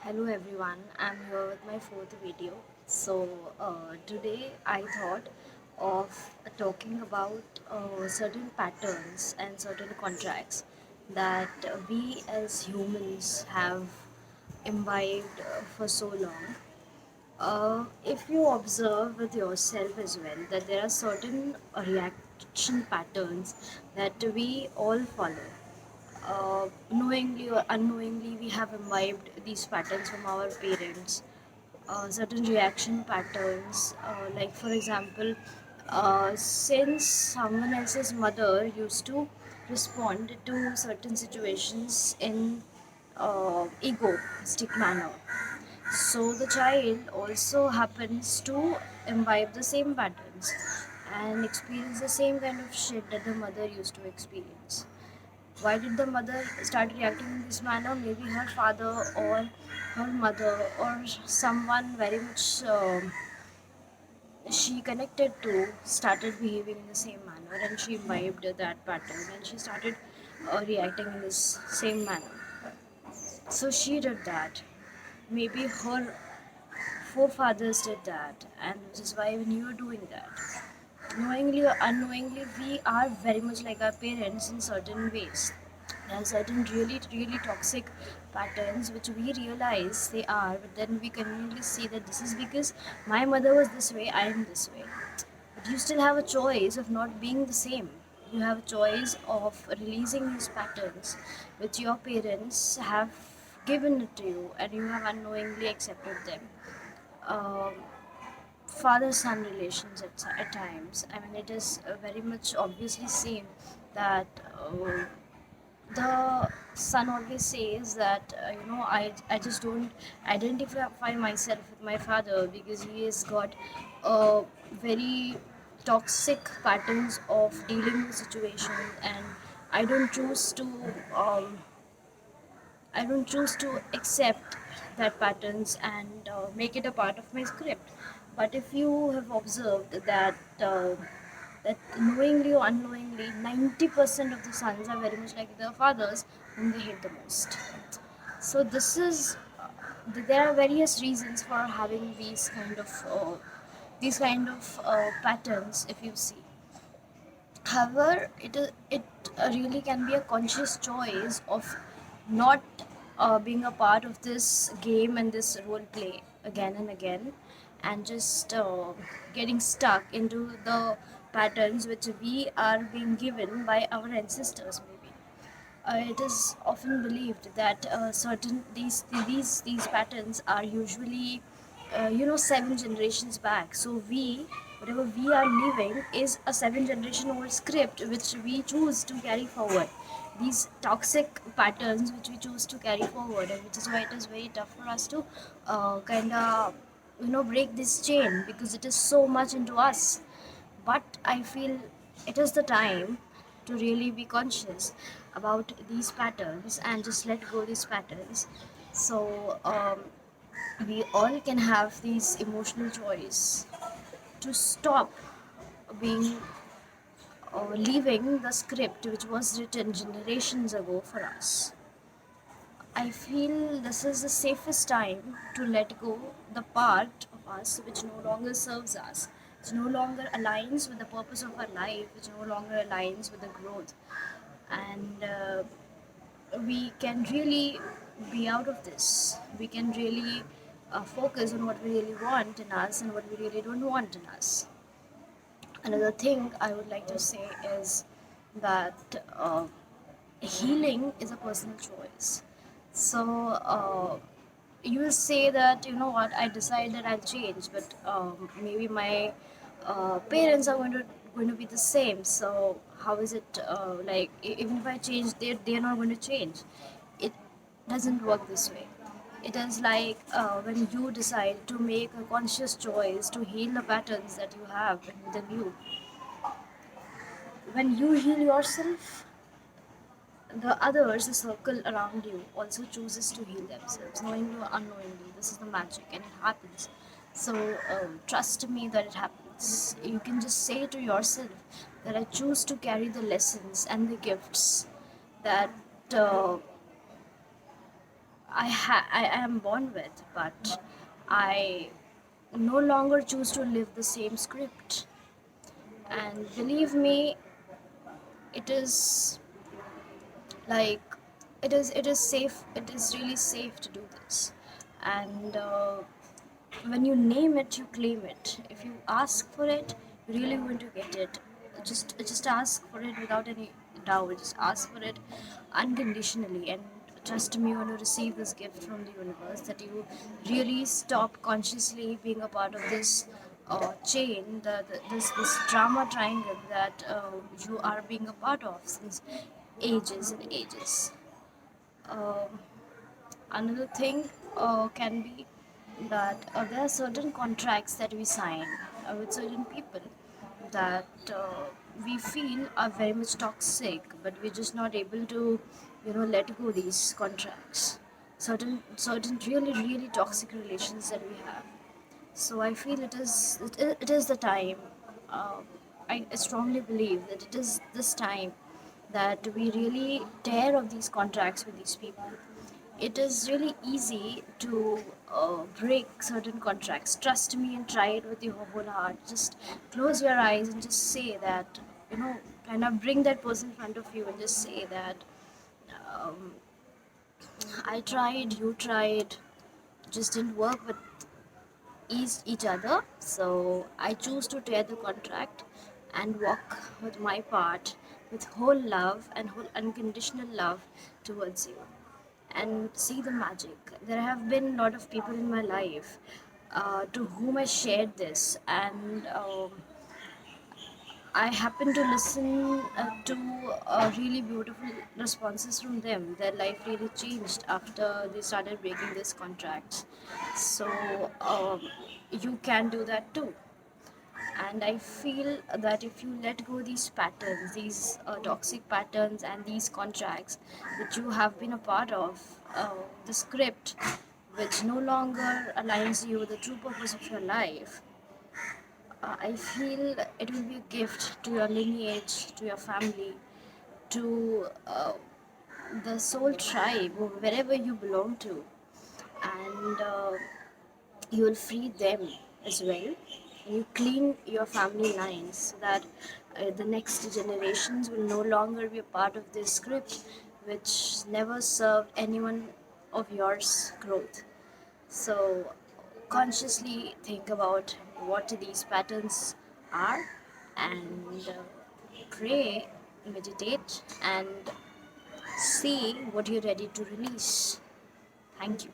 Hello everyone, I'm here with my fourth video. Today I thought of talking about certain patterns and certain contracts that we as humans have imbibed for so long. If you observe with yourself as well, that there are certain reaction patterns that we all follow. Knowingly or unknowingly, we have imbibed these patterns from our parents. Certain reaction patterns, like for example, since someone else's mother used to respond to certain situations in egoistic manner, so the child also happens to imbibe the same patterns and experience the same kind of shit that the mother used to experience. Why did the mother start reacting in this manner? Maybe her father or her mother or someone very much she connected to started behaving in the same manner, and she imbibed that pattern and she started reacting in this same manner. So she did that. Maybe her forefathers did that, and which is why when you are doing that, knowingly or unknowingly, we are very much like our parents in certain ways. There are certain really toxic patterns which we realize they are, but then we conveniently see that this is because my mother was this way, I am this way. But you still have a choice of not being the same. You have a choice of releasing these patterns which your parents have given it to you and you have unknowingly accepted them. Um, Father son relations at times. I mean, it is very much obviously seen that the son always says that I just don't identify myself with my father because he has got very toxic patterns of dealing with situations, and I don't choose to um, I don't choose to accept that patterns and make it a part of my script. But if you have observed that knowingly or unknowingly, 90% of the sons are very much like their fathers, whom they hate the most. So this is there are various reasons for having these kind of patterns. If you see, however, it really can be a conscious choice of not being a part of this game and this role play again and again, and just getting stuck into the patterns which we are being given by our ancestors. Maybe it is often believed that certain these patterns are usually 7 generations back. So we whatever we are living is a 7 generation old script which we choose to carry forward. These toxic patterns which we choose to carry forward, and which is why it is very tough for us to kind of break this chain because it is so much into us. But I feel it is the time to really be conscious about these patterns and just let go these patterns. So we all can have these emotional choice to stop being leaving the script which was written generations ago for us. I feel this is the safest time to let go the part of us which no longer serves us, which no longer aligns with the purpose of our life, which no longer aligns with the growth. And we can really be out of this. We can really focus on what we really want in us and what we really don't want in us. Another thing I would like to say is that healing is a personal choice. So you will say that, you know what, I decide that I'll change, but maybe my parents are going to be the same. So how is it like even if I change, they're not going to change. It doesn't work this way. It is like when you decide to make a conscious choice to heal the patterns that you have within you. When you heal yourself, the others, the circle around you, also chooses to heal themselves, knowingly or unknowingly. This is the magic, and it happens. So trust me that it happens. You can just say to yourself that I choose to carry the lessons and the gifts that uh, I am born with, but I no longer choose to live the same script. And believe me, it is like it is safe. It is really safe to do this. And when you name it, you claim it. If you ask for it, you're really going to get it. Just ask for it without any doubt. Just ask for it unconditionally, and trust me, when you receive this gift from the universe, that you really stop consciously being a part of this chain, this drama triangle that you are being a part of since ages and ages. Um, Another thing can be that there are certain contracts that we sign with certain people that we feel are very much toxic, but we're just not able to, let go these contracts. Certain really really toxic relations that we have. So I feel it is the time. Uh, I strongly believe that it is this time that we really tear off these contracts with these people. It is really easy to break certain contracts. Trust me and try it with your whole heart. Just close your eyes and just say that, kind of bring that person in front of you and just say that, um, I tried, you tried, just didn't work with each other. So I choose to tear the contract and walk with my part with whole love and whole unconditional love towards you, and see the magic. There have been a lot of people in my life to whom I shared this, and I happened to listen to really beautiful responses from them. Their life really changed after they started breaking these contracts. So you can do that too. And I feel that if you let go these patterns, these toxic patterns and these contracts which you have been a part of, the script which no longer aligns you with the true purpose of your life, I feel it will be a gift to your lineage, to your family, to the soul tribe, or wherever you belong to, and you will free them as well. And you clean your family lines so that the next generations will no longer be a part of this script, which never served anyone of yours growth. So consciously think about what these patterns are, and pray, meditate, and see what you're ready to release. Thank you.